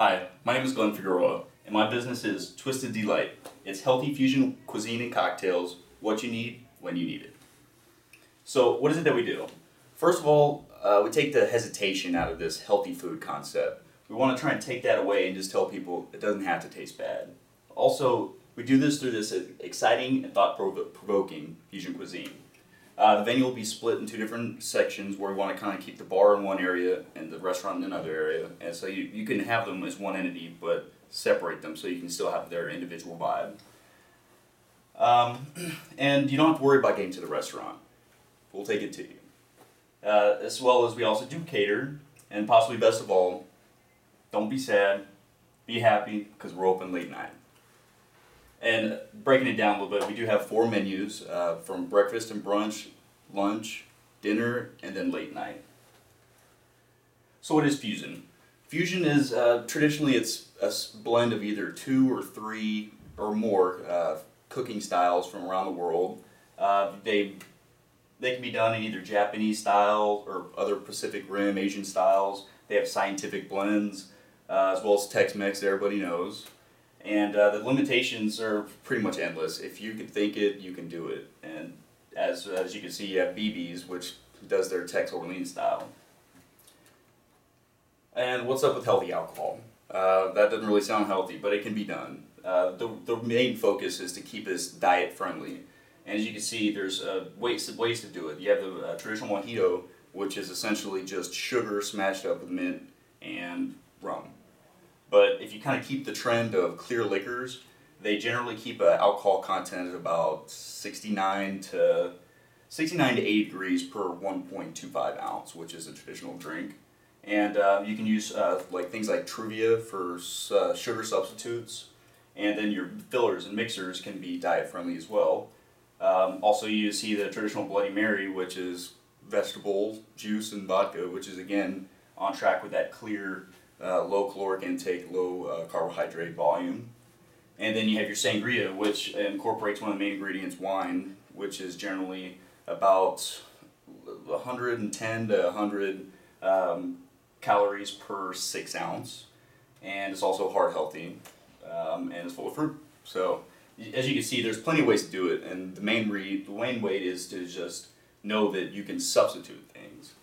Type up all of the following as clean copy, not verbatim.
Hi, my name is Glenn Figueroa, and my business is Twisted Delight. It's healthy fusion cuisine and cocktails, what you need, when you need it. So, what is it that we do? First of all, we take the hesitation out of this healthy food concept. We want to try and take that away and just tell people it doesn't have to taste bad. Also, we do this through this exciting and thought-provoking fusion cuisine. The venue will be split in two different sections where we want to kind of keep the bar in one area and the restaurant in another area. And so you can have them as one entity, but separate them so you can still have their individual vibe. And you don't have to worry about getting to the restaurant. We'll take it to you. As well as we also do cater, and possibly best of all, don't be sad, be happy, because we're open late night. And breaking it down a little bit, we do have 4 menus from breakfast and brunch, lunch, dinner, and then late night. So what is fusion? Fusion is traditionally it's a blend of either 2 or 3 or more cooking styles from around the world. They can be done in either Japanese style or other Pacific Rim Asian styles. They have scientific blends as well as Tex-Mex that everybody knows. And the limitations are pretty much endless. If you can think it, you can do it. And as you can see, you have BB's, which does their Tex Orleans style. And what's up with healthy alcohol? That doesn't really sound healthy, but it can be done. The main focus is to keep this diet friendly. And as you can see, there's ways to do it. You have the traditional mojito, which is essentially just sugar smashed up with mint and rum. But if you kind of keep the trend of clear liquors, they generally keep an alcohol content at about 69 to 80 degrees per 1.25 ounce, which is a traditional drink. And you can use like things like Truvia for sugar substitutes, and then your fillers and mixers can be diet friendly as well. Also, you see the traditional Bloody Mary, which is vegetable juice and vodka, which is again on track with that clear, low caloric intake, low carbohydrate volume. And then you have your sangria, which incorporates one of the main ingredients, wine, which is generally about 110 to 100 calories per 6 ounce, and it's also heart healthy, and it's full of fruit. So as you can see, there's plenty of ways to do it, and the main way is to just know that you can substitute things.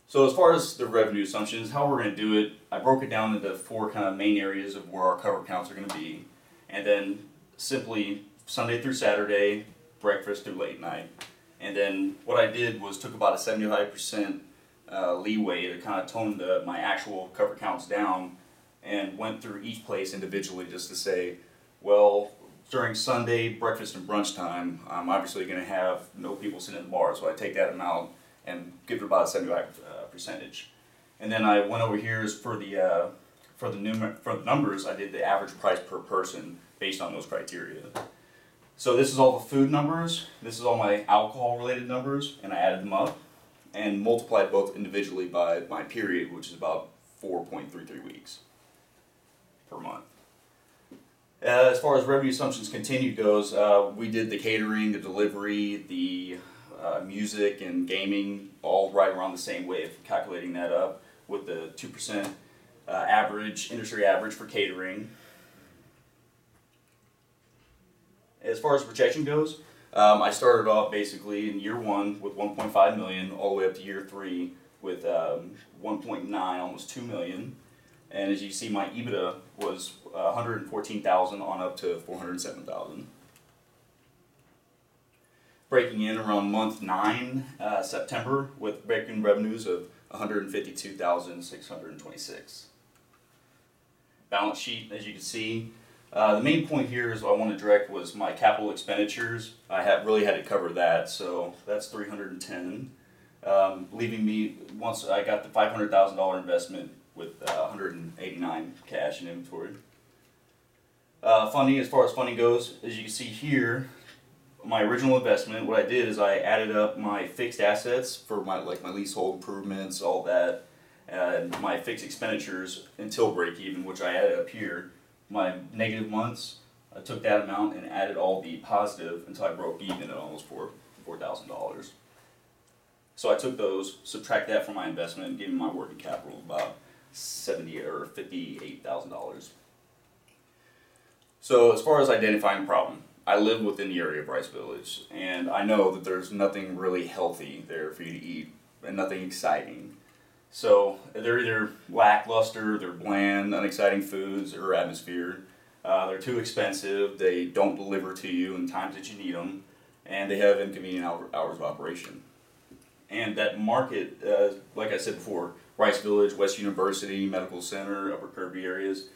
So as far as the revenue assumptions, how we're going to do it, I broke it down into 4 kind of main areas of where our cover counts are going to be, and then simply Sunday through Saturday, breakfast through late night. And then what I did was took about a 75% leeway to kind of tone my actual cover counts down, and went through each place individually just to say, well, during Sunday breakfast and brunch time, I'm obviously going to have no people sitting in the bar, so I take that amount and give it about a 75 percentage. And then I went over here for the numbers. I did the average price per person based on those criteria. So this is all the food numbers. This is all my alcohol related numbers, and I added them up and multiplied both individually by my period, which is about 4.33 weeks per month. As far as revenue assumptions continued goes, we did the catering, the delivery, the music and gaming, all right around the same way of calculating that up, with the 2% industry average for catering. As far as projection goes, I started off basically in year 1 with 1.5 million, all the way up to year 3 with 1.9, almost 2 million. And as you see, my EBITDA was 114,000 on up to 407,000. Breaking in around month 9, September, with breaking revenues of 152,626. Balance sheet, as you can see, the main point here is what I want to direct was my capital expenditures. I really had to cover that, so that's 310, leaving me, once I got the $500,000 investment, with 189 cash in inventory. Funding, as far as funding goes, as you can see here, my original investment, what I did is I added up my fixed assets for my leasehold improvements, all that, and my fixed expenditures until break even, which I added up here. My negative months, I took that amount and added all the positive until I broke even at almost $4,000. So I took those, subtract that from my investment, and gave me my working capital of about $70,000 or $58,000. So as far as identifying the problem, I live within the area of Rice Village, and I know that there's nothing really healthy there for you to eat, and nothing exciting. So they're either lackluster, they're bland, unexciting foods, or atmosphere. They're too expensive, they don't deliver to you in times that you need them, and they have inconvenient hours of operation. And that market, like I said before, Rice Village, West University, Medical Center, Upper Kirby areas,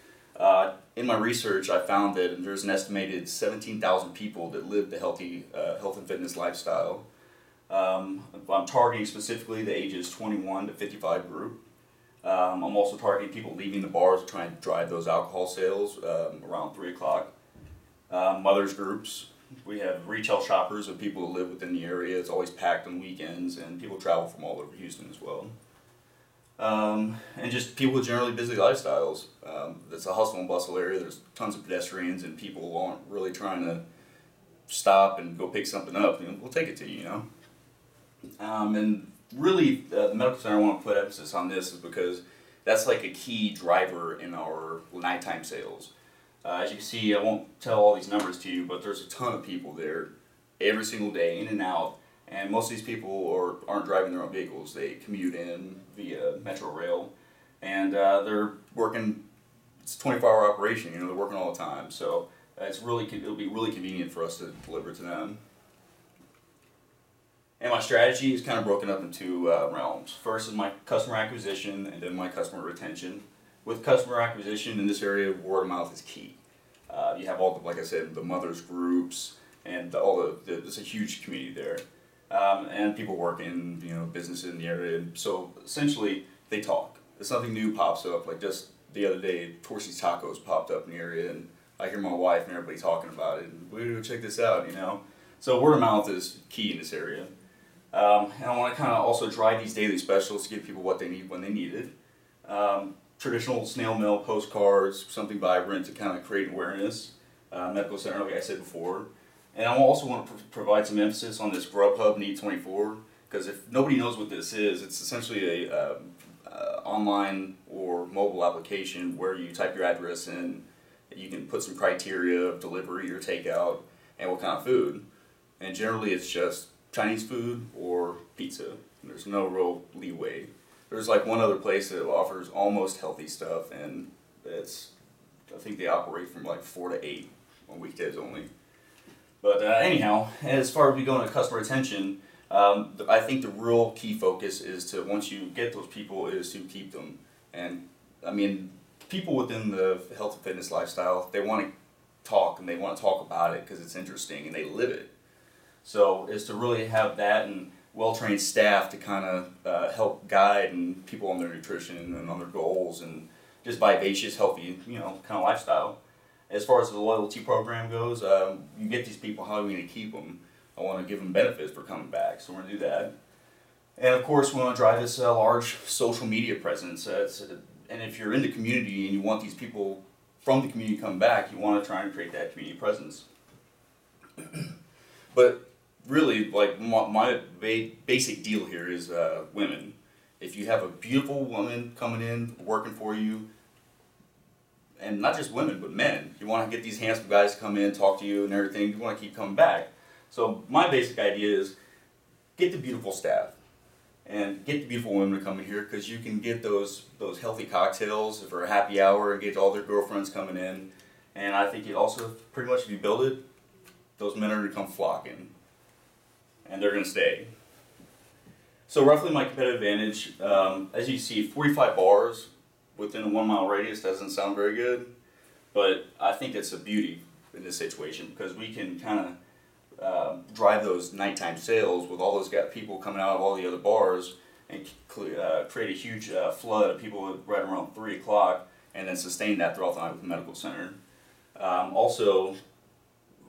in my research I found that there's an estimated 17,000 people that live the healthy health and fitness lifestyle. I'm targeting specifically the ages 21 to 55 group. I'm also targeting people leaving the bars trying to drive those alcohol sales around 3 o'clock. Mothers groups. We have retail shoppers of people who live within the area. It's always packed on weekends, and people travel from all over Houston as well. And just people with generally busy lifestyles. It's a hustle and bustle area. There's tons of pedestrians, and people aren't really trying to stop and go pick something up. We'll take it to you, you know. And really, the Medical Center, I want to put emphasis on this is because that's like a key driver in our nighttime sales. As you can see, I won't tell all these numbers to you, but there's a ton of people there every single day, in and out. And most of these people aren't driving their own vehicles. They commute in via Metro Rail, and they're working. It's a 24-hour operation. They're working all the time. So it'll be really convenient for us to deliver to them. And my strategy is kind of broken up into realms. First is my customer acquisition, and then my customer retention. With customer acquisition in this area, word of mouth is key. You have all the, like I said, the mothers groups, and there's a huge community there. And people work in businesses in the area, and so essentially they talk. If something new pops up, like just the other day, Torcy's Tacos popped up in the area, and I hear my wife and everybody talking about it. And we check this out, So word of mouth is key in this area. And I want to kind of also drive these daily specials to give people what they need when they need it. Traditional snail mail postcards, something vibrant to kind of create awareness. Medical Center, like I said before. And I also want to provide some emphasis on this Grubhub Need 24, because if nobody knows what this is, it's essentially a online or mobile application where you type your address in, you can put some criteria of delivery or takeout, and what kind of food. And generally it's just Chinese food or pizza. There's no real leeway. There's like one other place that offers almost healthy stuff, and I think they operate from like 4 to 8 on weekdays only. But anyhow, as far as we go into customer retention, I think the real key focus is to, once you get those people, is to keep them. And I mean, people within the health and fitness lifestyle, they want to talk, and they want to talk about it because it's interesting and they live it. So is to really have that and well-trained staff to kind of help guide and people on their nutrition and on their goals and just vivacious, healthy, kind of lifestyle. As far as the loyalty program goes, you get these people, how are we going to keep them? I want to give them benefits for coming back, so we're going to do that. And of course, we want to drive this large social media presence. And if you're in the community and you want these people from the community to come back, you want to try and create that community presence. But really, like my basic deal here is women. If you have a beautiful woman coming in, working for you, and not just women, but men, you want to get these handsome guys to come in, talk to you and everything, you want to keep coming back. So my basic idea is get the beautiful staff and get the beautiful women to come in here, because you can get those healthy cocktails for a happy hour and get all their girlfriends coming in. And I think it also, pretty much if you build it, those men are going to come flocking. And they're going to stay. So roughly my competitive advantage, as you see, 45 bars within a 1 mile radius doesn't sound very good, but I think it's a beauty in this situation, because we can kind of drive those nighttime sales with all those people coming out of all the other bars and create a huge flood of people right around 3 o'clock, and then sustain that throughout the night with the Medical Center. Also,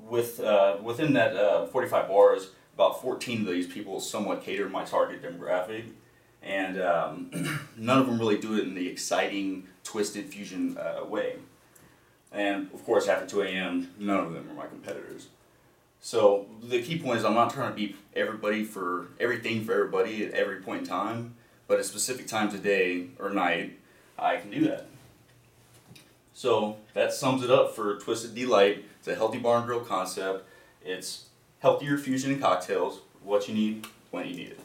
within that 45 bars, about 14 of these people somewhat cater my target demographic, and none of them really do it in the exciting, twisted fusion way. And of course, after 2 a.m., none of them are my competitors. So the key point is I'm not trying to beat everybody for everything for everybody at every point in time, but at specific times of day or night, I can do that. So that sums it up for Twisted Delight. It's a healthy bar and grill concept. It's healthier fusion and cocktails. What you need when you need it.